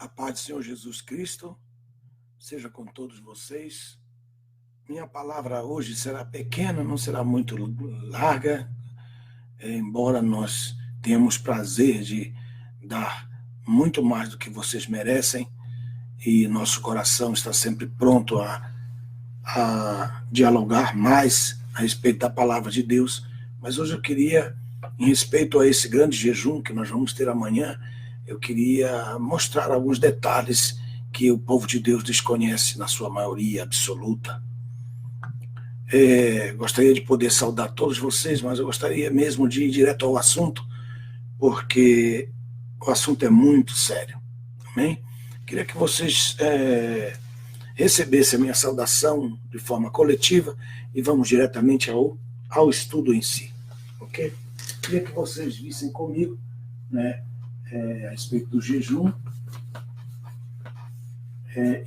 A paz do Senhor Jesus Cristo seja com todos vocês. Minha palavra hoje será pequena, não será muito larga, embora nós tenhamos prazer de dar muito mais do que vocês merecem e nosso coração está sempre pronto a dialogar mais a respeito da palavra de Deus. Mas hoje eu queria, em respeito a esse grande jejum que nós vamos ter amanhã, eu queria mostrar alguns detalhes que o povo de Deus desconhece na sua maioria absoluta. Gostaria de poder saudar todos vocês, mas eu gostaria mesmo de ir direto ao assunto, porque o assunto é muito sério. Amém? Queria que vocês recebessem a minha saudação de forma coletiva e vamos diretamente ao estudo em si. Ok? Queria que vocês vissem comigo, né, a respeito do jejum,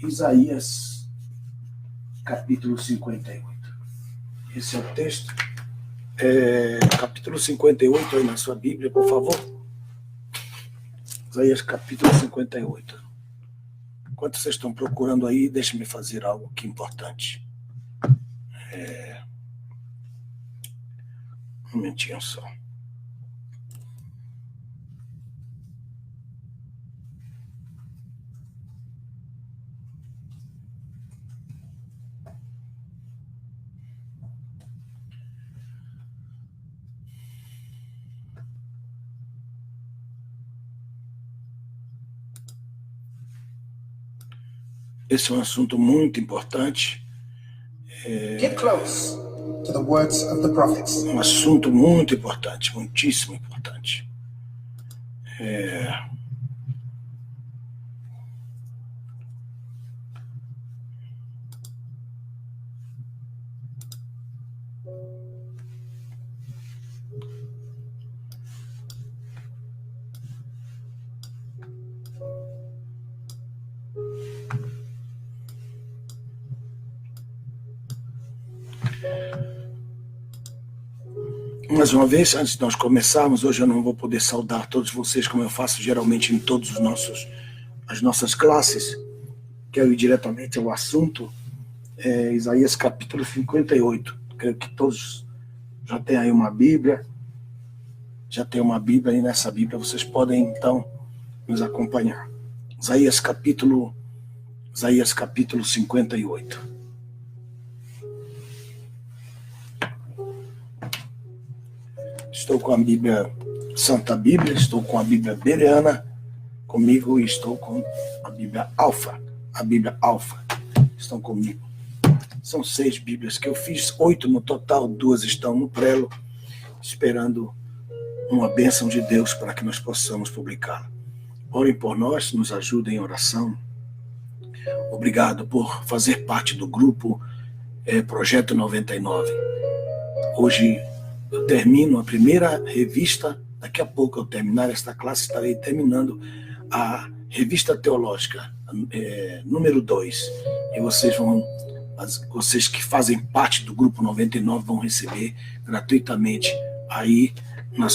Isaías capítulo 58. Esse é o texto, capítulo 58 aí na sua Bíblia, por favor. Isaías capítulo 58. Enquanto vocês estão procurando aí, deixe-me fazer algo que é importante. Um momentinho só. Esse é um assunto muito importante. Get close to the words of the prophets. Um assunto muito importante, muitíssimo importante. Mais uma vez, antes de nós começarmos, hoje eu não vou poder saudar todos vocês como eu faço geralmente em todas as nossas classes. Quero ir diretamente ao assunto, Isaías capítulo 58. Creio que todos já têm aí uma Bíblia. Já tem uma Bíblia, e nessa Bíblia vocês podem então nos acompanhar. Isaías capítulo 58. Estou com a Bíblia, Santa Bíblia, estou com a Bíblia Bereana comigo e estou com a Bíblia Alfa. A Bíblia Alfa estão comigo. São 6 Bíblias que eu fiz, 8 no total, 2 estão no prelo, esperando uma bênção de Deus para que nós possamos publicá-la. Orem por nós, nos ajudem em oração. Obrigado por fazer parte do grupo Projeto 99. Hoje eu termino a primeira revista, daqui a pouco eu terminar esta classe, estarei terminando a revista teológica, número 2. E vocês que fazem parte do grupo 99 vão receber gratuitamente aí no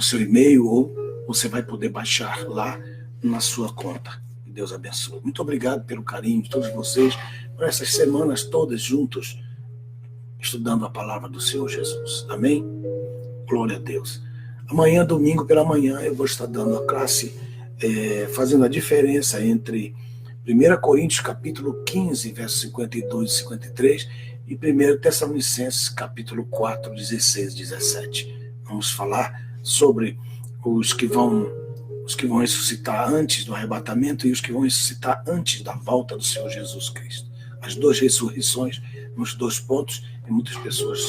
seu e-mail, ou você vai poder baixar lá na sua conta. Que Deus abençoe. Muito obrigado pelo carinho de todos vocês, por essas semanas todas juntos, estudando a palavra do Senhor Jesus. Amém? Glória a Deus. Amanhã, domingo pela manhã, eu vou estar dando a classe, fazendo a diferença entre 1 Coríntios capítulo 15, versos 52 e 53, e 1 Tessalonicenses capítulo 4, 16 e 17. Vamos falar sobre os que vão ressuscitar antes do arrebatamento e os que vão ressuscitar antes da volta do Senhor Jesus Cristo. As 2 ressurreições nos 2 pontos, e muitas pessoas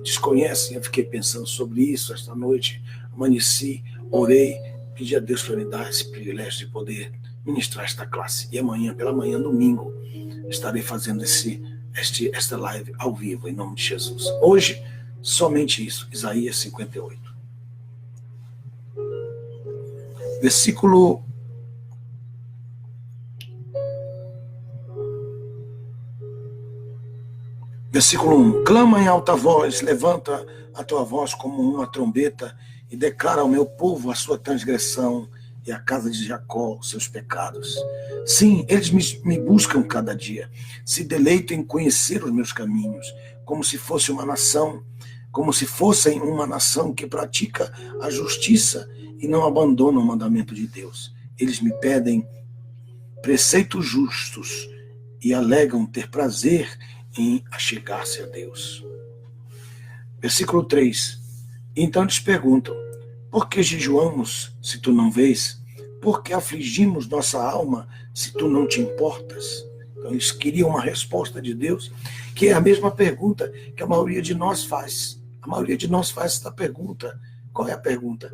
desconhecem. Eu fiquei pensando sobre isso esta noite, amanheci, orei, pedi a Deus para me dar esse privilégio de poder ministrar esta classe. E amanhã, pela manhã, domingo, estarei fazendo esta live ao vivo, em nome de Jesus. Hoje, somente isso, Isaías 58. Versículo 1. Clama em alta voz, levanta a tua voz como uma trombeta e declara ao meu povo a sua transgressão e à casa de Jacó os seus pecados. Sim, eles me buscam cada dia, se deleitam em conhecer os meus caminhos, como se fosse uma nação, como se fossem uma nação que pratica a justiça e não abandona o mandamento de Deus. Eles me pedem preceitos justos e alegam ter prazer em achegar-se a Deus. Versículo 3. Então eles perguntam: por que jejuamos se tu não vês? Por que afligimos nossa alma se tu não te importas? Então eles queriam uma resposta de Deus, que é a mesma pergunta que a maioria de nós faz. A maioria de nós faz essa pergunta. Qual é a pergunta?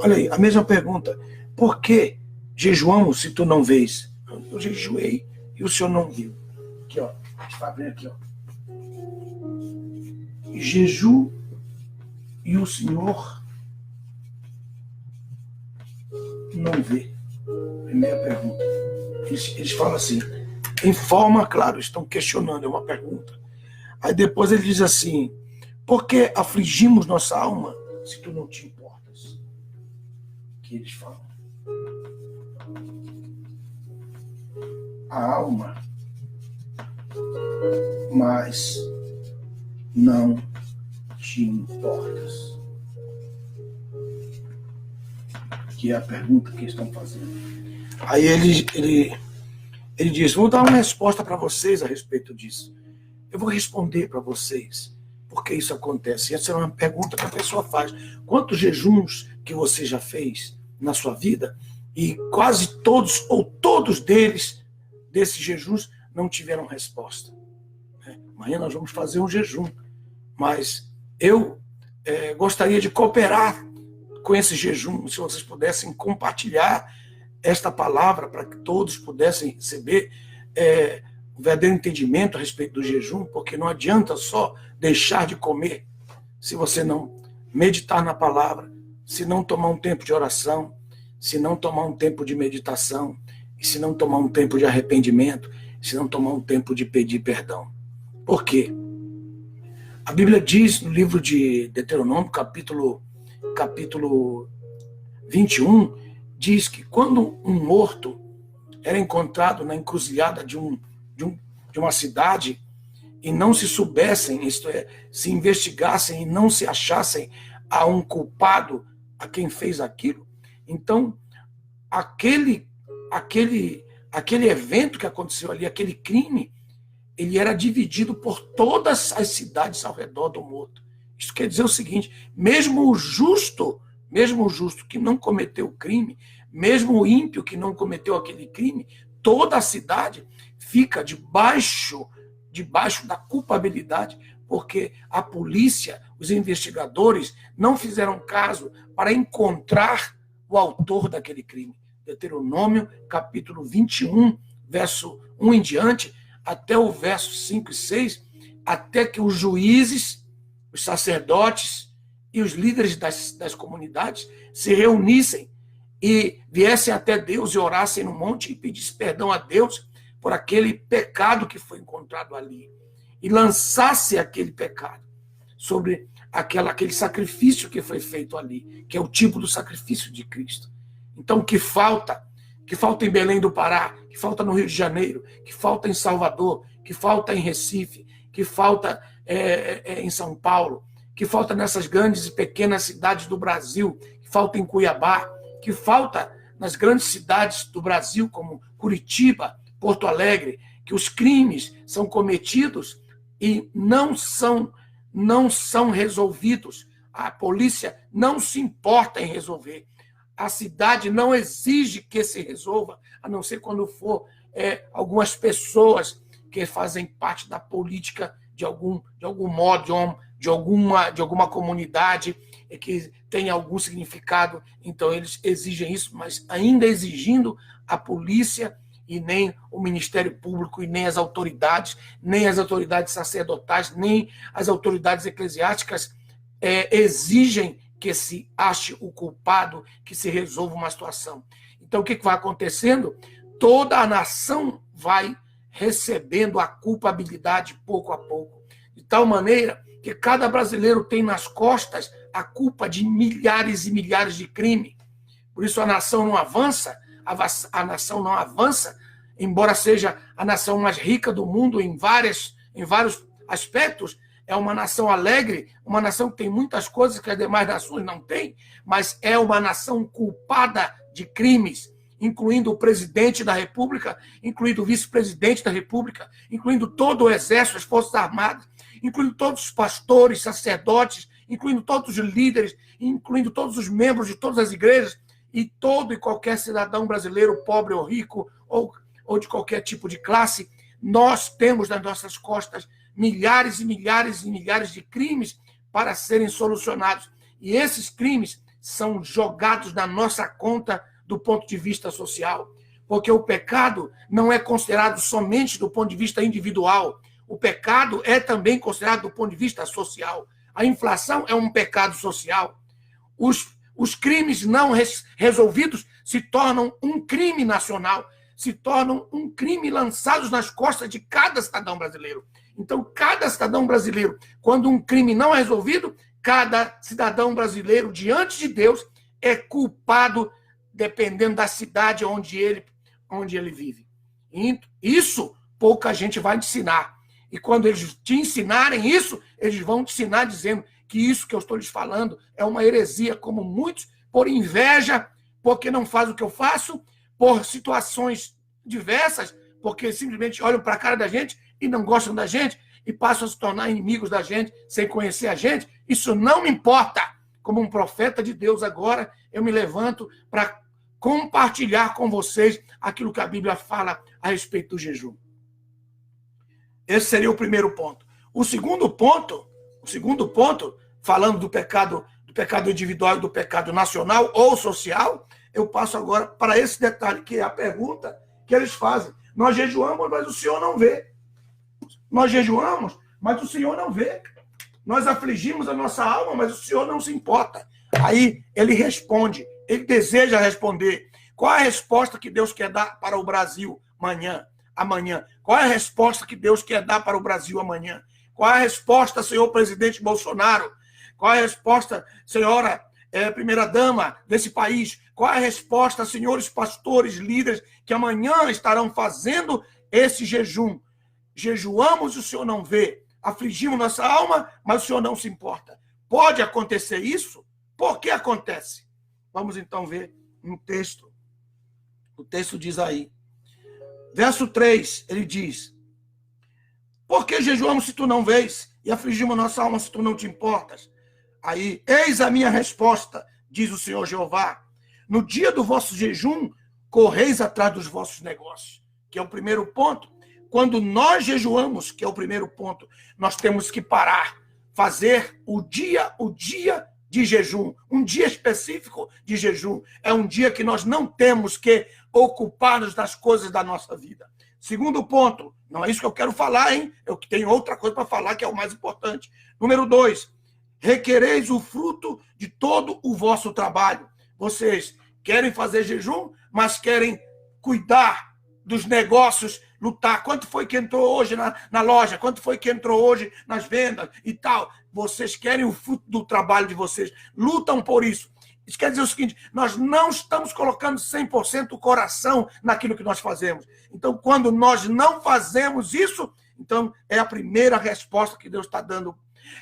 Olha aí, a mesma pergunta. Por que jejuamos se tu não vês? Eu jejuei e o senhor não viu. Aqui, ó. Está abrindo aqui, ó. Jeju e o senhor não vê. Primeira pergunta. Eles falam assim, em forma, claro, estão questionando, é uma pergunta. Aí depois ele diz assim: por que afligimos nossa alma se tu não te importas? Que eles falam. A alma, mas não te importas. Que é a pergunta que eles estão fazendo. Aí ele diz: vou dar uma resposta para vocês a respeito disso. Eu vou responder para vocês por que isso acontece. Essa é uma pergunta que a pessoa faz. Quantos jejuns que você já fez na sua vida? E quase todos, ou todos desses jejuns, não tiveram resposta. Amanhã nós vamos fazer um jejum. Mas eu gostaria de cooperar com esse jejum, se vocês pudessem compartilhar esta palavra para que todos pudessem receber o verdadeiro entendimento a respeito do jejum, porque não adianta só deixar de comer se você não meditar na palavra, se não tomar um tempo de oração, se não tomar um tempo de meditação, e se não tomar um tempo de arrependimento, se não tomar um tempo de pedir perdão. Por quê? A Bíblia diz no livro de Deuteronômio, capítulo 21, diz que quando um morto era encontrado na encruzilhada de uma cidade e não se soubessem, isto é, se investigassem e não se achassem a um culpado, a quem fez aquilo, então aquele evento que aconteceu ali, aquele crime, ele era dividido por todas as cidades ao redor do morto. Isso quer dizer o seguinte: mesmo o justo que não cometeu o crime, mesmo o ímpio que não cometeu aquele crime, toda a cidade fica debaixo da culpabilidade, porque a polícia, os investigadores, não fizeram caso para encontrar o autor daquele crime. Deuteronômio, capítulo 21, verso 1 em diante, até o verso 5 e 6, até que os juízes, os sacerdotes e os líderes das comunidades se reunissem e viessem até Deus e orassem no monte e pedissem perdão a Deus por aquele pecado que foi encontrado ali. E lançasse aquele pecado sobre aquele sacrifício que foi feito ali, que é o tipo do sacrifício de Cristo. Então, o que falta em Belém do Pará, que falta no Rio de Janeiro, que falta em Salvador, que falta em Recife, que falta em São Paulo, que falta nessas grandes e pequenas cidades do Brasil, que falta em Cuiabá, que falta nas grandes cidades do Brasil, como Curitiba, Porto Alegre, que os crimes são cometidos e não são resolvidos. A polícia não se importa em resolver. A cidade não exige que se resolva, a não ser quando for algumas pessoas que fazem parte da política de algum modo, de alguma comunidade que tem algum significado. Então eles exigem isso, mas ainda exigindo, a polícia e nem o Ministério Público e nem as autoridades sacerdotais, nem as autoridades eclesiásticas exigem que se ache o culpado, que se resolva uma situação. Então, o que vai acontecendo? Toda a nação vai recebendo a culpabilidade pouco a pouco, de tal maneira que cada brasileiro tem nas costas a culpa de milhares e milhares de crimes. Por isso a nação não avança, a nação não avança, embora seja a nação mais rica do mundo em vários aspectos. É uma nação alegre, uma nação que tem muitas coisas que as demais nações não têm, mas é uma nação culpada de crimes, incluindo o presidente da República, incluindo o vice-presidente da República, incluindo todo o Exército, as Forças Armadas, incluindo todos os pastores, sacerdotes, incluindo todos os líderes, incluindo todos os membros de todas as igrejas, e todo e qualquer cidadão brasileiro, pobre ou rico, ou de qualquer tipo de classe. Nós temos nas nossas costas milhares e milhares e milhares de crimes para serem solucionados. E esses crimes são jogados na nossa conta do ponto de vista social. Porque o pecado não é considerado somente do ponto de vista individual. O pecado é também considerado do ponto de vista social. A inflação é um pecado social. Os crimes não resolvidos se tornam um crime nacional, se tornam um crime lançados nas costas de cada cidadão brasileiro. Então, cada cidadão brasileiro, quando um crime não é resolvido, cada cidadão brasileiro, diante de Deus, é culpado, dependendo da cidade onde ele vive. E isso pouca gente vai te ensinar. E quando eles te ensinarem isso, eles vão te ensinar dizendo que isso que eu estou lhes falando é uma heresia, como muitos, por inveja, porque não faz o que eu faço, por situações diversas, porque simplesmente olham para a cara da gente e não gostam da gente e passam a se tornar inimigos da gente sem conhecer a gente. Isso não me importa. Como um profeta de Deus agora, eu me levanto para compartilhar com vocês aquilo que a Bíblia fala a respeito do jejum. Esse seria o primeiro ponto. O segundo ponto, falando do pecado individual e do pecado nacional ou social, eu passo agora para esse detalhe, que é a pergunta que eles fazem. Nós jejuamos, mas o Senhor não vê. Nós jejuamos, mas o Senhor não vê. Nós afligimos a nossa alma, mas o Senhor não se importa. Aí ele responde, ele deseja responder. Qual é a resposta que Deus quer dar para o Brasil amanhã? Qual é a resposta que Deus quer dar para o Brasil amanhã? Qual é a resposta, senhor presidente Bolsonaro? Qual é a resposta, senhora primeira-dama desse país? Qual é a resposta, senhores pastores, líderes, que amanhã estarão fazendo esse jejum? Jejuamos e o Senhor não vê. Afligimos nossa alma, mas o Senhor não se importa. Pode acontecer isso? Por que acontece? Vamos então ver um texto. O texto diz aí. Verso 3, ele diz: por que jejuamos se tu não vês? E afligimos nossa alma se tu não te importas? Aí, eis a minha resposta, diz o Senhor Jeová. No dia do vosso jejum, correis atrás dos vossos negócios. Que é o primeiro ponto. Quando nós jejuamos, que é o primeiro ponto, nós temos que parar, fazer o dia de jejum, um dia específico de jejum. É um dia que nós não temos que ocupar-nos das coisas da nossa vida. Segundo ponto, não é isso que eu quero falar, hein? Eu tenho outra coisa para falar que é o mais importante. Número 2, requereis o fruto de todo o vosso trabalho. Vocês querem fazer jejum, mas querem cuidar dos negócios, lutar. Quanto foi que entrou hoje na loja? Quanto foi que entrou hoje nas vendas e tal? Vocês querem o fruto do trabalho de vocês. Lutam por isso. Isso quer dizer o seguinte, nós não estamos colocando 100% o coração naquilo que nós fazemos. Então, quando nós não fazemos isso, então é a primeira resposta que Deus está dando.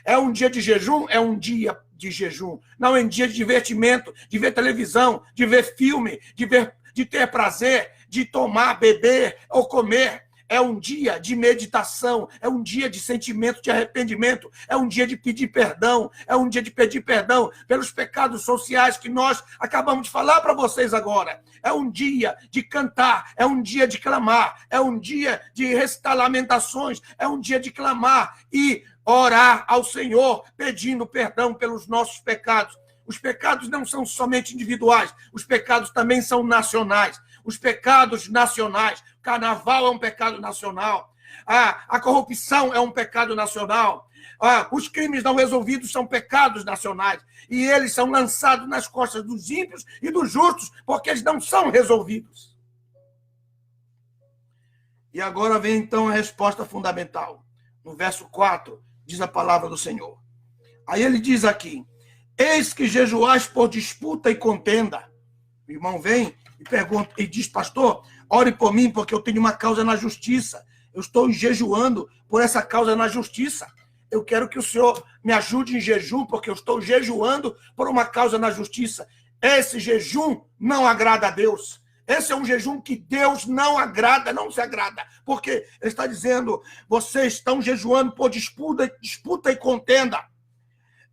É um dia de jejum? É um dia de jejum. Não é um dia de divertimento, de ver televisão, de ver filme, de ter prazer, de tomar, beber ou comer. É um dia de meditação, é um dia de sentimento de arrependimento, é um dia de pedir perdão, é um dia de pedir perdão pelos pecados sociais que nós acabamos de falar para vocês agora. É um dia de cantar, é um dia de clamar, é um dia de recitar lamentações, é um dia de clamar e orar ao Senhor pedindo perdão pelos nossos pecados. Os pecados não são somente individuais, os pecados também são nacionais. Os pecados nacionais, o carnaval é um pecado nacional, a corrupção é um pecado nacional, os crimes não resolvidos são pecados nacionais, e eles são lançados nas costas dos ímpios e dos justos, porque eles não são resolvidos. E agora vem então a resposta fundamental. No verso 4, diz a palavra do Senhor. Aí ele diz aqui, eis que jejuais por disputa e contenda. O irmão vem e pergunta, e diz, pastor, ore por mim, porque eu tenho uma causa na justiça. Eu estou jejuando por essa causa na justiça. Eu quero que o Senhor me ajude em jejum, porque eu estou jejuando por uma causa na justiça. Esse jejum não agrada a Deus. Esse é um jejum que Deus não agrada, não se agrada. Porque ele está dizendo, vocês estão jejuando por disputa e contenda.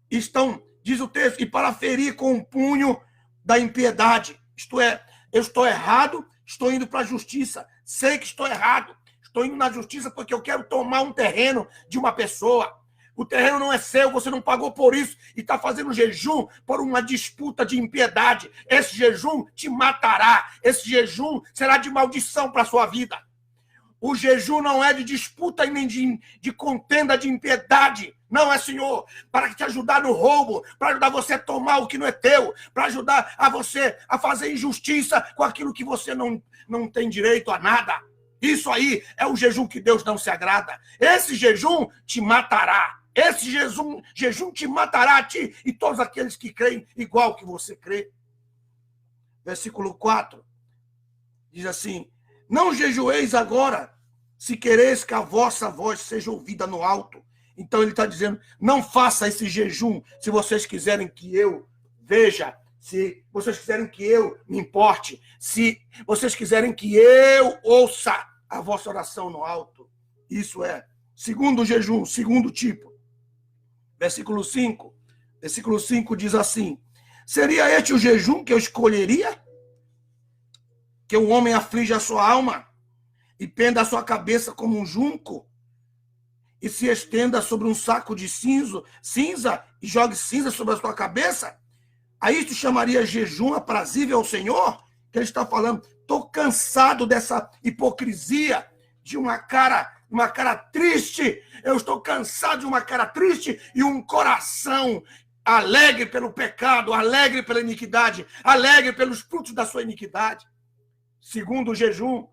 Estão, diz o texto, e para ferir com o punho da impiedade. Isto é, eu estou errado, estou indo para a justiça. Sei que estou errado. Estou indo na justiça porque eu quero tomar um terreno de uma pessoa. O terreno não é seu, você não pagou por isso e está fazendo jejum por uma disputa de impiedade. Esse jejum te matará. Esse jejum será de maldição para a sua vida. O jejum não é de disputa e nem de contenda de impiedade. Não é, Senhor, para te ajudar no roubo, para ajudar você a tomar o que não é teu, para ajudar a você a fazer injustiça com aquilo que você não tem direito a nada. Isso aí é o jejum que Deus não se agrada. Esse jejum te matará. Esse jejum te matará a ti e todos aqueles que creem igual que você crê. Versículo 4 diz assim, não jejueis agora, se quereis que a vossa voz seja ouvida no alto. Então ele está dizendo, não faça esse jejum se vocês quiserem que eu veja, se vocês quiserem que eu me importe, se vocês quiserem que eu ouça a vossa oração no alto. Isso é, segundo jejum, segundo tipo. Versículo 5. Versículo 5 diz assim, seria este o jejum que eu escolheria? Que um homem aflige a sua alma e penda a sua cabeça como um junco e se estenda sobre um saco de cinza e jogue cinza sobre a sua cabeça? Aí tu chamaria jejum aprazível ao Senhor? Que ele está falando, estou cansado dessa hipocrisia, de uma cara triste. Eu estou cansado de uma cara triste e um coração alegre pelo pecado, alegre pela iniquidade, alegre pelos frutos da sua iniquidade. Segundo o jejum,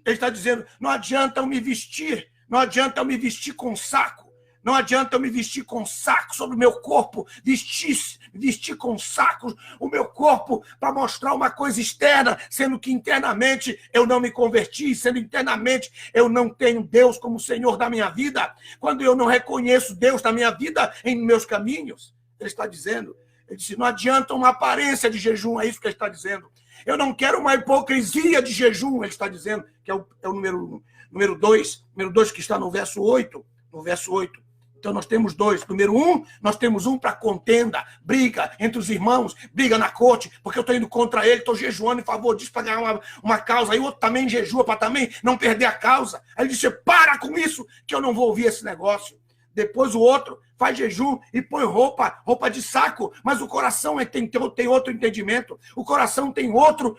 ele está dizendo, não adianta eu me vestir, não adianta eu me vestir com saco, não adianta eu me vestir com saco sobre o meu corpo, vestir com saco o meu corpo para mostrar uma coisa externa, sendo que internamente eu não me converti, sendo internamente eu não tenho Deus como Senhor da minha vida, quando eu não reconheço Deus na minha vida, em meus caminhos. Ele está dizendo, ele disse, não adianta uma aparência de jejum, é isso que ele está dizendo. Eu não quero uma hipocrisia de jejum, ele está dizendo, que é o número 2, que está no verso 8, Então, nós temos dois. Número 1, nós temos um para contenda, briga entre os irmãos, briga na corte, porque eu estou indo contra ele, estou jejuando em favor disso para ganhar uma causa. Aí o outro também jejua para também não perder a causa. Aí ele disse, para com isso, que eu não vou ouvir esse negócio. Depois o outro faz jejum e põe roupa de saco, mas o coração tem outro entendimento, o coração tem outro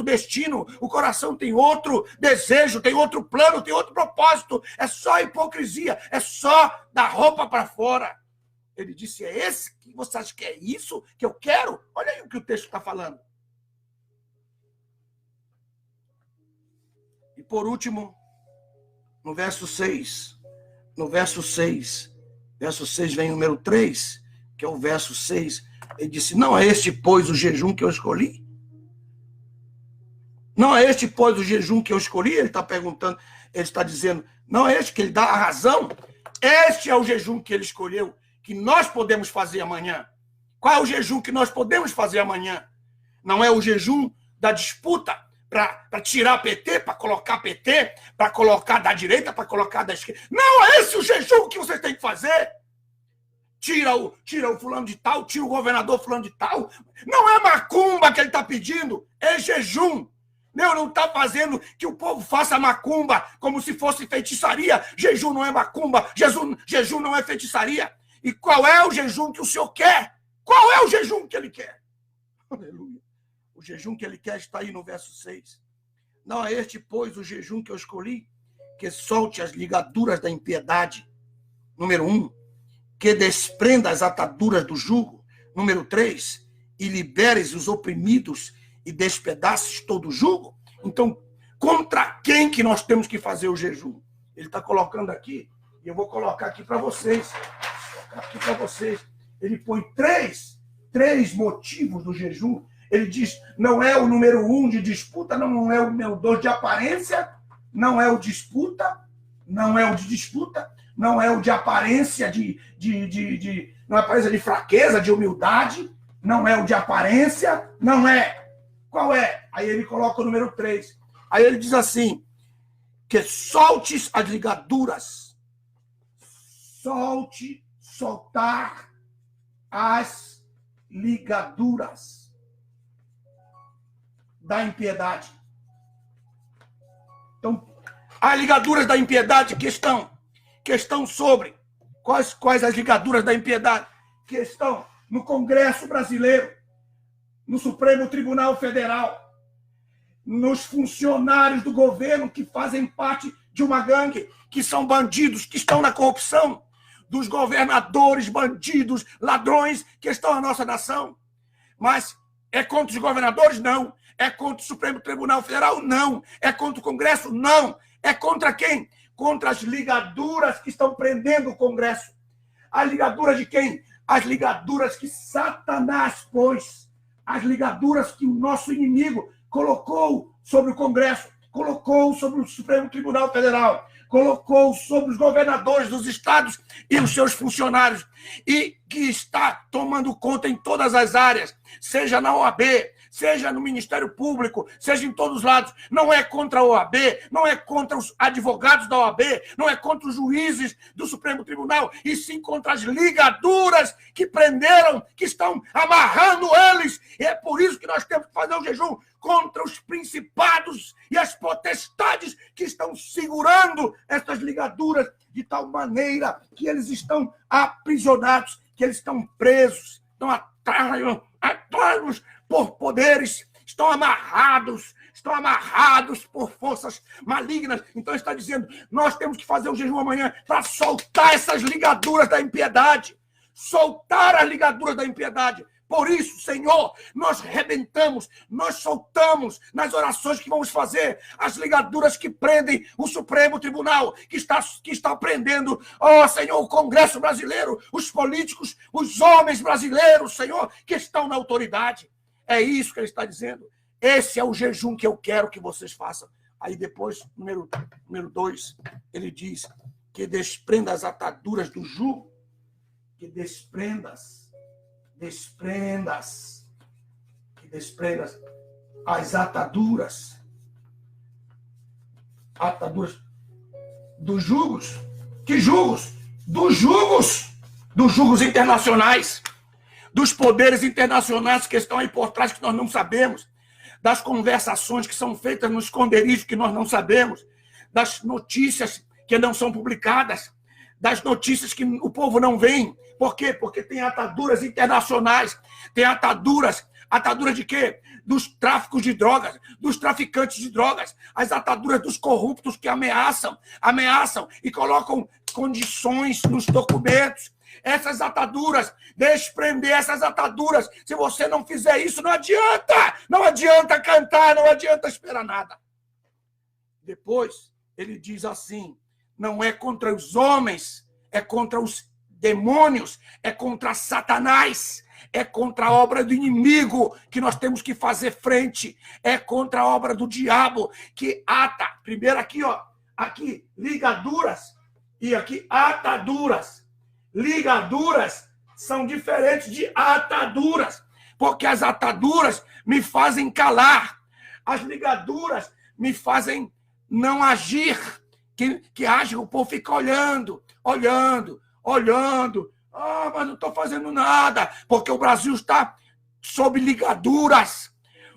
destino, o coração tem outro desejo, tem outro plano, tem outro propósito. É só hipocrisia, é só dar roupa para fora. Ele disse, é esse que você acha que é isso que eu quero? Olha aí o que o texto está falando. E por último, no verso 6, verso 6 vem o número 3, que é o verso 6. Ele disse, não é este, pois, o jejum que eu escolhi? Não é este, pois, o jejum que eu escolhi? Ele está perguntando, ele está dizendo, não é este que ele dá a razão? Este é o jejum que ele escolheu, que nós podemos fazer amanhã. Qual é o jejum que nós podemos fazer amanhã? Não é o jejum da disputa, para tirar PT, para colocar PT, para colocar da direita, para colocar da esquerda. Não é esse o jejum que você tem que fazer. Tira o fulano de tal, tira o governador fulano de tal. Não é macumba que ele está pedindo, é jejum. Não está fazendo que o povo faça macumba como se fosse feitiçaria. Jejum não é macumba, jejum não é feitiçaria. E qual é o jejum que o Senhor quer? Qual é o jejum que ele quer? Aleluia. O jejum que ele quer está aí no verso 6. Não é este, pois, o jejum que eu escolhi, que solte as ligaduras da impiedade. Número 1, que desprenda as ataduras do jugo. Número 3, e liberes os oprimidos e despedaces todo o jugo. Então, contra quem que nós temos que fazer o jejum? Ele está colocando aqui, E eu vou colocar aqui para vocês. Ele põe três motivos do jejum. Ele diz, não é o número 1 de disputa, não é o número 2 de aparência, não é o disputa, não é o de disputa, não é o de aparência não é aparência de fraqueza, de humildade, não é o de aparência, não é. Qual é? Aí ele coloca o número 3. Aí ele diz assim, que soltes as ligaduras. Soltar as ligaduras da impiedade. Então, as ligaduras da impiedade que estão sobre. Quais as ligaduras da impiedade? Que estão no Congresso Brasileiro, no Supremo Tribunal Federal, nos funcionários do governo que fazem parte de uma gangue, que são bandidos, que estão na corrupção, dos governadores, bandidos, ladrões que estão na nossa nação. Mas é contra os governadores? Não. É contra o Supremo Tribunal Federal? Não. É contra o Congresso? Não. É contra quem? Contra as ligaduras que estão prendendo o Congresso. As ligaduras de quem? As ligaduras que Satanás pôs. As ligaduras que o nosso inimigo colocou sobre o Congresso, colocou sobre o Supremo Tribunal Federal, colocou sobre os governadores dos estados e os seus funcionários, e que está tomando conta em todas as áreas, seja na OAB, seja no Ministério Público, seja em todos os lados. Não é contra a OAB, não é contra os advogados da OAB, não é contra os juízes do Supremo Tribunal, e sim contra as ligaduras que prenderam, que estão amarrando eles. E é por isso que nós temos que fazer o jejum contra os principados e as potestades que estão segurando essas ligaduras de tal maneira que eles estão aprisionados, que eles estão presos, estão atrás por poderes, estão amarrados por forças malignas. Então está dizendo, nós temos que fazer o jejum amanhã para soltar essas ligaduras da impiedade, soltar as ligaduras da impiedade. Por isso, Senhor, nós rebentamos, nós soltamos nas orações que vamos fazer as ligaduras que prendem o Supremo Tribunal, que está prendendo, ó Senhor, o Congresso brasileiro, os políticos, os homens brasileiros, Senhor, que estão na autoridade. É isso que ele está dizendo. Esse é o jejum que eu quero que vocês façam. Aí depois, número 2, ele diz que desprenda as ataduras do jugo, que desprendas as ataduras dos jugos. Que jugos? Dos jugos internacionais, dos poderes internacionais que estão aí por trás, que nós não sabemos, das conversações que são feitas no esconderijo, que nós não sabemos, das notícias que não são publicadas, das notícias que o povo não vê. Por quê? Porque tem ataduras internacionais, tem ataduras de quê? Dos tráficos de drogas, dos traficantes de drogas, as ataduras dos corruptos que ameaçam e colocam condições nos documentos. Essas ataduras, desprender essas ataduras. Se você não fizer isso, não adianta cantar, não adianta esperar nada. Depois, ele diz assim, não é contra os homens, é contra os demônios, é contra Satanás, é contra a obra do inimigo que nós temos que fazer frente, é contra a obra do diabo que ata. Primeiro aqui, ó, aqui ligaduras e aqui ataduras. Ligaduras são diferentes de ataduras, porque as ataduras me fazem calar, as ligaduras me fazem não agir, que age, o povo fica olhando. Ah, mas não estou fazendo nada, porque o Brasil está sob ligaduras.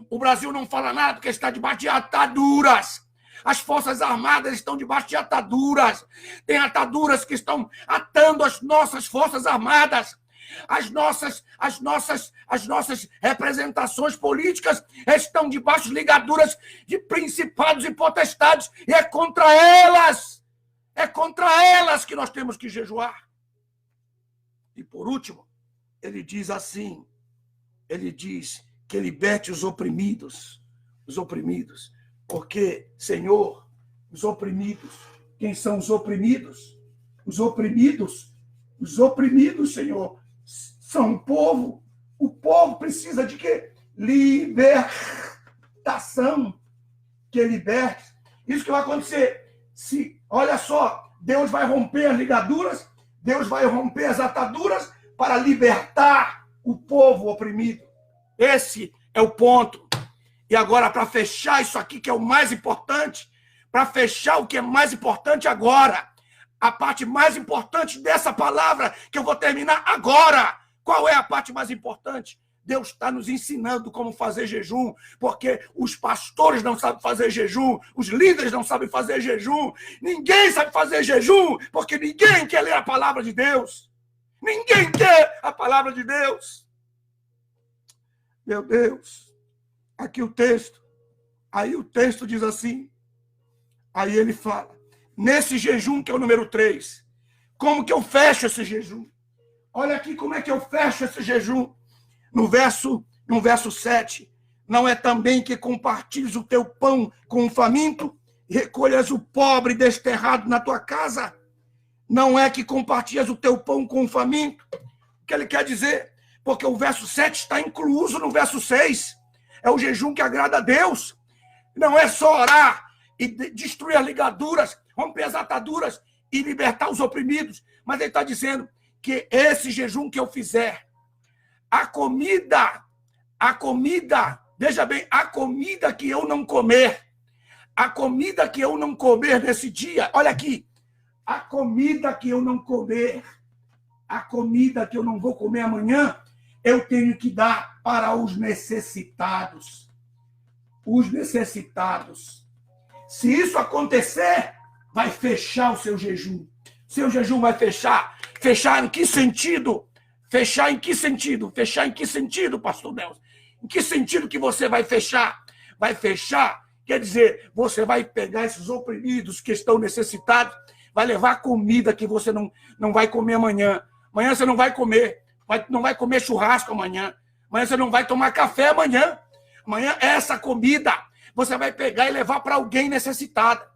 O Brasil não fala nada porque está debaixo de ataduras. As Forças Armadas estão debaixo de ataduras. Tem ataduras que estão atando as nossas Forças Armadas. As nossas representações políticas estão debaixo de ligaduras de principados e potestades. E é contra elas que nós temos que jejuar. E por último, ele diz assim, ele diz que liberte os oprimidos. Porque, Senhor, os oprimidos, quem são os oprimidos? Os oprimidos, Senhor, são o povo. O povo precisa de quê? Libertação. Que liberte. Isso que vai acontecer. Olha só, Deus vai romper as ligaduras, Deus vai romper as ataduras para libertar o povo oprimido. Esse é o ponto. E agora, para fechar isso aqui, que é o mais importante, para fechar o que é mais importante agora, a parte mais importante dessa palavra, que eu vou terminar agora. Qual é a parte mais importante? Deus está nos ensinando como fazer jejum, porque os pastores não sabem fazer jejum, os líderes não sabem fazer jejum, ninguém sabe fazer jejum, porque ninguém quer ler a palavra de Deus. Ninguém quer a palavra de Deus. Meu Deus, aqui o texto. Aí o texto diz assim, aí ele fala, nesse jejum que é o número 3, como que eu fecho esse jejum? Olha aqui como é que eu fecho esse jejum. No verso 7, não é também que compartilhes o teu pão com o faminto, recolhas o pobre desterrado na tua casa? Não é que compartilhas o teu pão com o faminto? O que ele quer dizer? Porque o verso 7 está incluso no verso 6. É o jejum que agrada a Deus. Não é só orar e destruir as ligaduras, romper as ataduras e libertar os oprimidos. Mas ele está dizendo que esse jejum que eu fizer, a comida, veja bem, a comida que eu não comer nesse dia, olha aqui, a comida que eu não comer, a comida que eu não vou comer amanhã, eu tenho que dar para os necessitados. Os necessitados. Se isso acontecer, vai fechar o seu jejum. Seu jejum vai fechar. Fechar em que sentido? Fechar em que sentido? Fechar em que sentido, pastor Nelson? Em que sentido que você vai fechar? Vai fechar, quer dizer, você vai pegar esses oprimidos que estão necessitados, vai levar comida que você não vai comer amanhã. Amanhã você não vai comer, não vai comer churrasco amanhã. Amanhã você não vai tomar café amanhã. Amanhã essa comida você vai pegar e levar para alguém necessitado.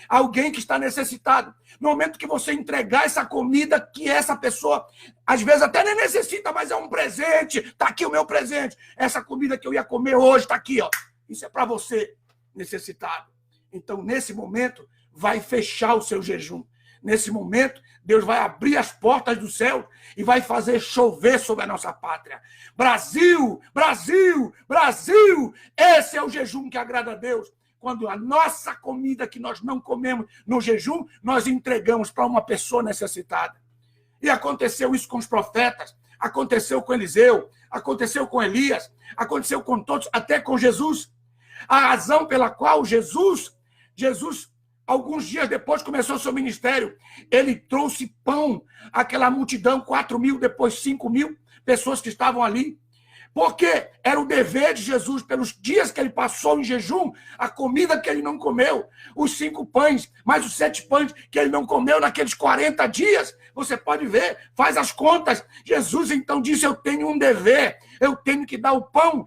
Alguém que está necessitado. No momento que você entregar essa comida que essa pessoa, às vezes até nem necessita, mas é um presente. Está aqui o meu presente. Essa comida que eu ia comer hoje está aqui, ó. Isso é para você, necessitado. Então, nesse momento, vai fechar o seu jejum. Nesse momento, Deus vai abrir as portas do céu e vai fazer chover sobre a nossa pátria. Brasil, Brasil, Brasil! Esse é o jejum que agrada a Deus. Quando a nossa comida que nós não comemos no jejum, nós entregamos para uma pessoa necessitada. E aconteceu isso com os profetas, aconteceu com Eliseu, aconteceu com Elias, aconteceu com todos, até com Jesus. A razão pela qual Jesus, alguns dias depois, começou o seu ministério, ele trouxe pão àquela multidão, 4.000, depois 5.000 pessoas que estavam ali. Porque era o dever de Jesus, pelos dias que ele passou em jejum, a comida que ele não comeu, os 5 pães, mais os 7 pães que ele não comeu naqueles 40 dias, você pode ver, faz as contas. Jesus então disse, eu tenho um dever, eu tenho que dar o pão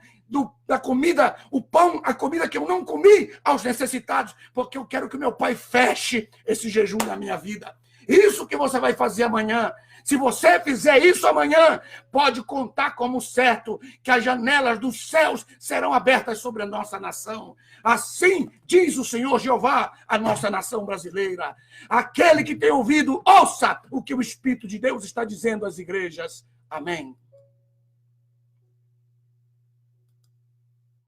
da comida, o pão, a comida que eu não comi aos necessitados, porque eu quero que meu Pai feche esse jejum na minha vida. Isso que você vai fazer amanhã. Se você fizer isso amanhã, pode contar como certo que as janelas dos céus serão abertas sobre a nossa nação. Assim diz o Senhor Jeová, a nossa nação brasileira. Aquele que tem ouvido, ouça o que o Espírito de Deus está dizendo às igrejas. Amém.